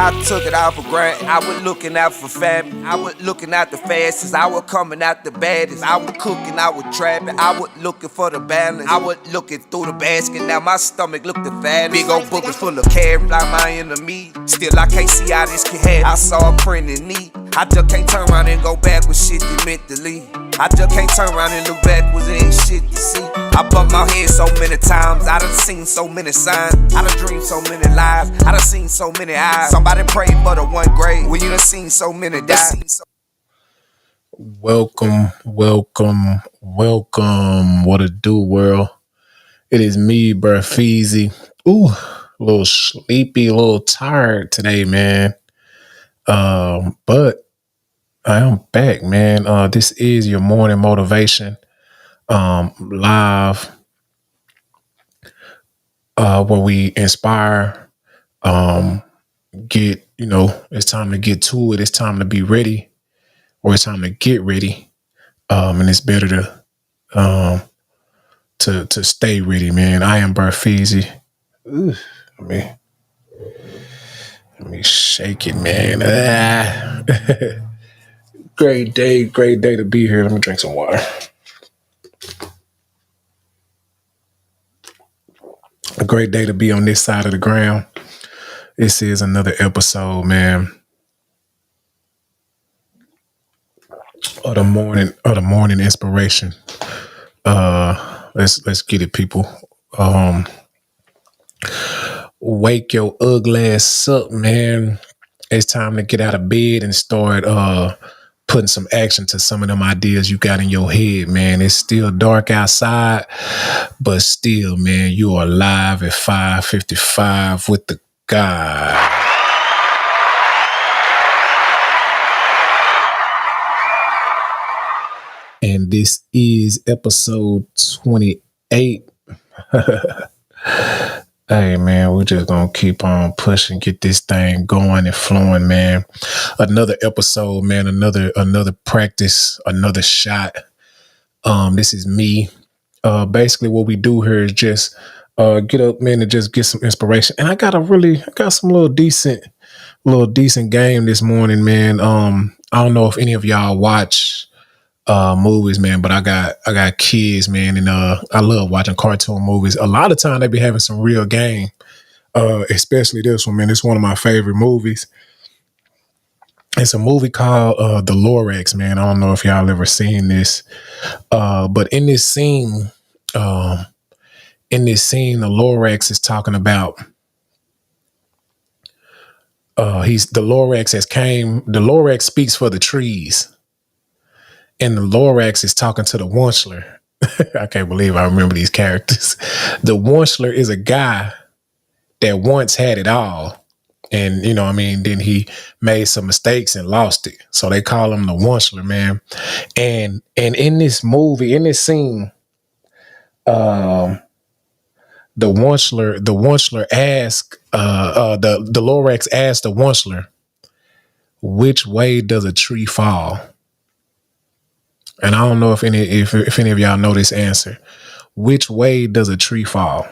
I took it out for granted. I was looking out for family. I was looking out the fastest. I was coming out the baddest. I was cooking, I was trapping. I was looking for the balance. I was looking through the basket. Now my stomach looked the fattest. Big old buckets full of carrots like my enemy. Still I can't see how this can happen. I saw a print in need. I just can't turn around and go back with shit that meant to leave. I just can't turn around and look backwards, it ain't shit to see. I bumped my head so many times, I done seen so many signs. I done dreamed so many lies, I done seen so many eyes. Somebody prayed for the one grave, when you done seen so many die. Welcome. What it do, world? It is me, BearFeezie. Ooh, a little sleepy, a little tired today, man. But I am back, man. This is your morning motivation, live, where we inspire, it's time to get to it. It's time to be ready, or it's time to get ready. And it's better to stay ready, man. I am BearFeezie. Ooh, let me shake it, man. Great day to be here. Let me drink some water. A great day to be on this side of the ground. This is another episode, man, of the morning inspiration. Let's get it, people. Wake your ugly ass up, man. It's time to get out of bed and start putting some action to some of them ideas you got in your head, man. It's still dark outside, but still, man, you are alive at 5:55 with the God. And this is episode 28. Hey, man, we're just going to keep on pushing, get this thing going and flowing, man. Another episode, man, another practice, another shot. This is me. Basically what we do here is just get up, man, and just get some inspiration. And I got some little decent game this morning, man. I don't know if any of y'all watch movies, man, but I got kids, man, and I love watching cartoon movies. A lot of time they be having some real game, especially this one, man. It's one of my favorite movies. It's a movie called The Lorax, man. I don't know if y'all ever seen this, but in this scene, the Lorax is talking about the Lorax speaks for the trees. And the Lorax is talking to the Wunschler. I can't believe I remember these characters. The Wunschler is a guy that once had it all. And, then he made some mistakes and lost it. So they call him the Wunschler, man. And in this movie, in this scene, the Wunschler asked, the Lorax asked the Wunschler, which way does a tree fall? And I don't know if any of y'all know this answer. Which way does a tree fall?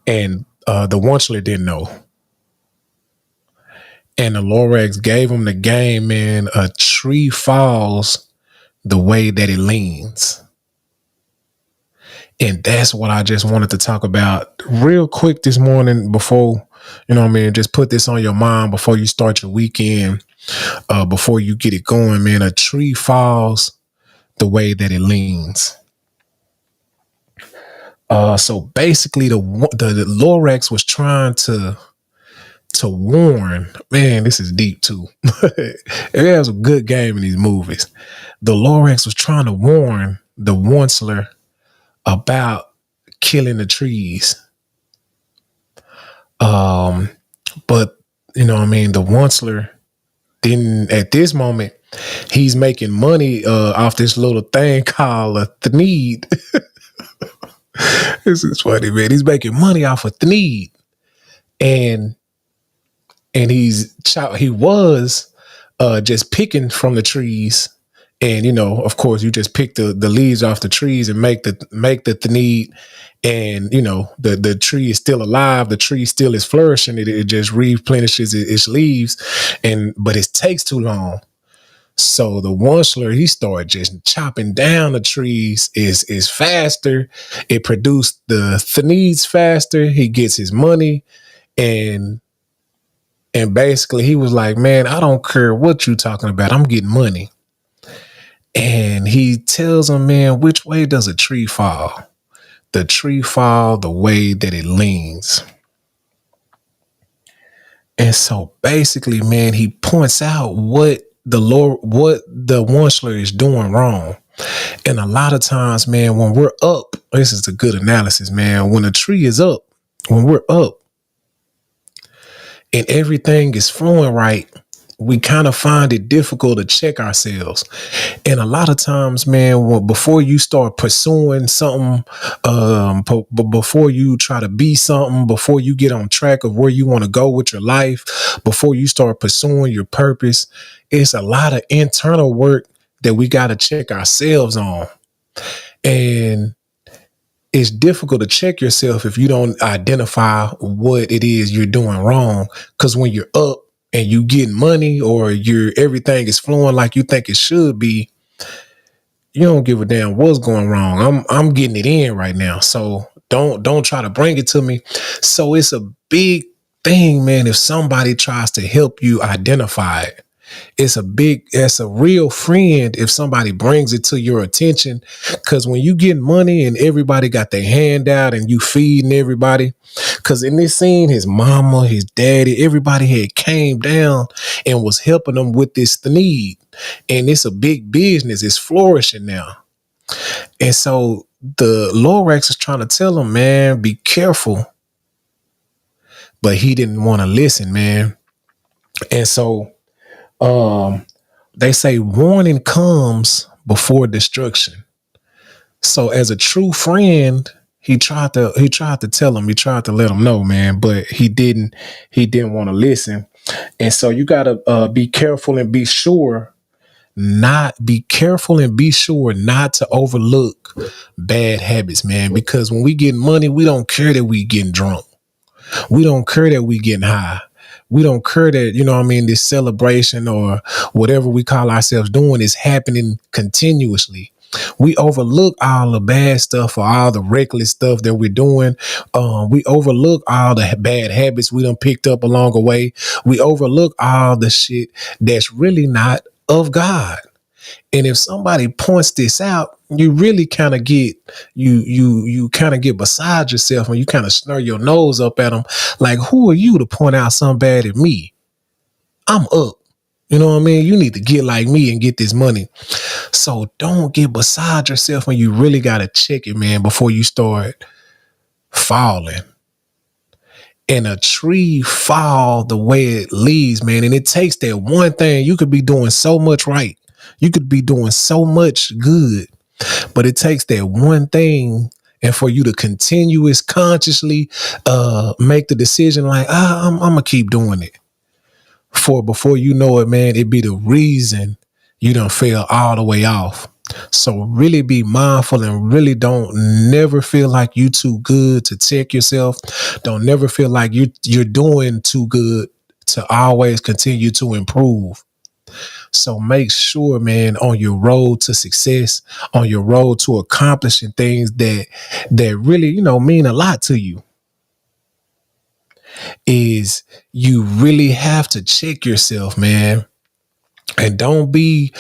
And the Wunschler didn't know. And the Lorax gave him the game, man. A tree falls the way that it leans. And that's what I just wanted to talk about real quick this morning before, just put this on your mind before you start your weekend. Before you get it going, man. A tree falls the way that it leans. So basically the Lorax was trying to warn, man, this is deep too. It has a good game in these movies. The Lorax was trying to warn the Wunschler about killing the trees. But the Wunschler didn't, at this moment, he's making money off this little thing called a thneed. This is funny, man. He's making money off a thneed. And he was just picking from the trees And of course, you just pick the leaves off the trees and make the thanid, and the tree is still alive. The tree still is flourishing. It just replenishes its leaves, but it takes too long. So the onceler, he started just chopping down the trees. Is faster. It produced the thanids faster. He gets his money, and basically he was like, man, I don't care what you talking about. I'm getting money. And he tells him, man, which way does a tree fall? The tree fall the way that it leans. And so basically, man, he points out what the onceler is doing wrong. And a lot of times, man, when we're up, this is a good analysis, man. When a tree is up, when we're up and everything is flowing right, we kind of find it difficult to check ourselves. And a lot of times, man, before you start pursuing something, before you try to be something, before you get on track of where you want to go with your life, before you start pursuing your purpose, it's a lot of internal work that we got to check ourselves on. And it's difficult to check yourself if you don't identify what it is you're doing wrong. Because when you're up and you getting money, or everything is flowing like you think it should be, you don't give a damn what's going wrong. I'm getting it in right now. So don't try to bring it to me. So it's a big thing, man. If somebody tries to help you identify it, it's a real friend if somebody brings it to your attention. Because when you get money and everybody got their hand out and you feeding everybody, because in this scene, his mama, his daddy, everybody had came down and was helping them with this need. And it's a big business. It's flourishing now. And so the Lorax is trying to tell him, man, be careful. But he didn't want to listen, man. And so they say warning comes before destruction. So as a true friend, he tried to tell him, he tried to let him know, man, but he didn't want to listen. And so you got to be careful and be sure not to overlook bad habits, man, because when we get money, we don't care that we getting drunk. We don't care that we getting high. We don't care that, this celebration or whatever we call ourselves doing is happening continuously. We overlook all the bad stuff or all the reckless stuff that we're doing. We overlook all the bad habits we done picked up along the way. We overlook all the shit that's really not of God. And if somebody points this out, you really kind of get you kind of get beside yourself and you kind of snur your nose up at them. Like, who are you to point out something bad at me? I'm up. You know what I mean? You need to get like me and get this money. So don't get beside yourself when you really got to check it, man, before you start falling. And a tree fall the way it leaves, man. And it takes that one thing. You could be doing so much right. You could be doing so much good, but it takes that one thing. And for you to continuous consciously make the decision like, I'm going to keep doing it. Before you know it, man, it be the reason you done fell all the way off. So really be mindful and really don't never feel like you too good to check yourself. Don't never feel like you're doing too good to always continue to improve. So make sure, man, on your road to success, on your road to accomplishing things that really, mean a lot to you, is you really have to check yourself, man. And don't be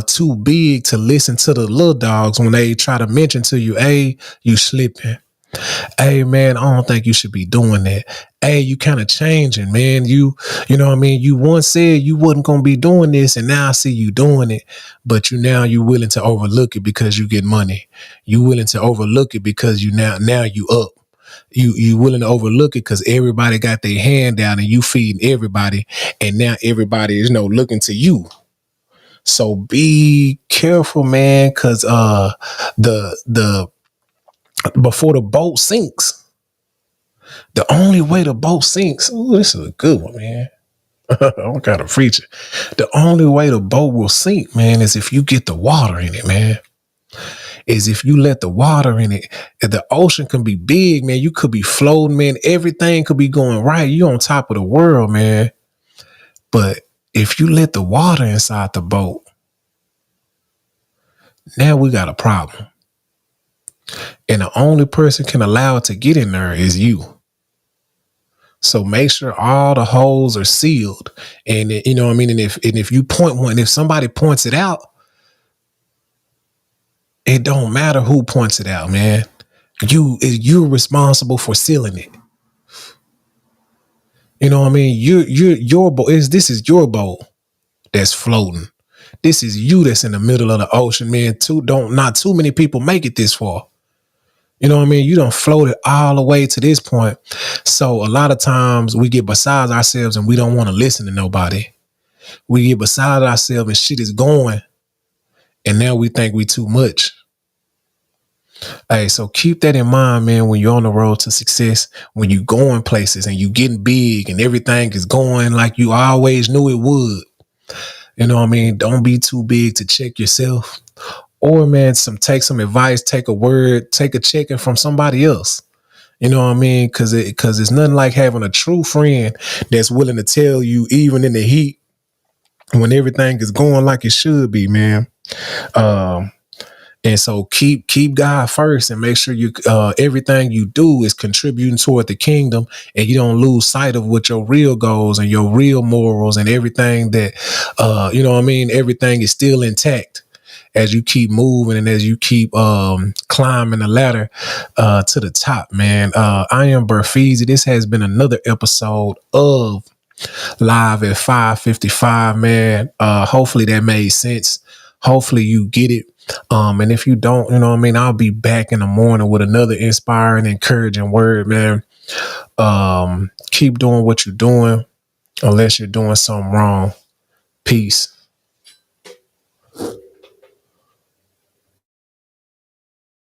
too big to listen to the little dogs when they try to mention to you, hey, you slipping. Hey, man, I don't think you should be doing that. Hey, you kind of changing, man. You know what I mean? You once said you wasn't going to be doing this, and now I see you doing it. But you're willing to overlook it because you get money. You willing to overlook it because now you up. You willing to overlook it because everybody got their hand down and you feeding everybody, and now everybody is looking to you. So be careful, man, because the before the boat sinks, the only way the boat sinks. Ooh, this is a good one, man. I'm kind of preaching. The only way the boat will sink, man, is if you get the water in it, man. Is if you let the water in it. If the ocean can be big, man, you could be floating, man. Everything could be going right. You on top of the world, man. But if you let the water inside the boat, now we got a problem. And the only person can allow it to get in there is you. So make sure all the holes are sealed. And you know what I mean? And if you point one, if somebody points it out, it don't matter who points it out, man. You're responsible for sealing it. You know what I mean? Your boat this is your boat that's floating. This is you that's in the middle of the ocean, man. Not too many people make it this far. You know what I mean? You don't float it all the way to this point. So a lot of times we get beside ourselves and we don't want to listen to nobody. We get beside ourselves and shit is going. And now we think we too much. Hey, so keep that in mind, man, when you're on the road to success, when you going places and you getting big and everything is going like you always knew it would. You know what I mean? Don't be too big to check yourself. Or, man, take some advice, take a word, take a checking from somebody else. You know what I mean? Because it's nothing like having a true friend that's willing to tell you, even in the heat, when everything is going like it should be, man. And so keep God first and make sure you everything you do is contributing toward the kingdom, and you don't lose sight of what your real goals and your real morals and everything that you know what I mean, everything is still intact as you keep moving and as you keep climbing the ladder to the top, man. I am BearFeezie. This has been another episode of Live at 5:55, man. Hopefully that made sense. Hopefully you get it. And if you don't, you know what I mean, I'll be back in the morning with another inspiring, encouraging word, man. Keep doing what you're doing unless you're doing something wrong. Peace.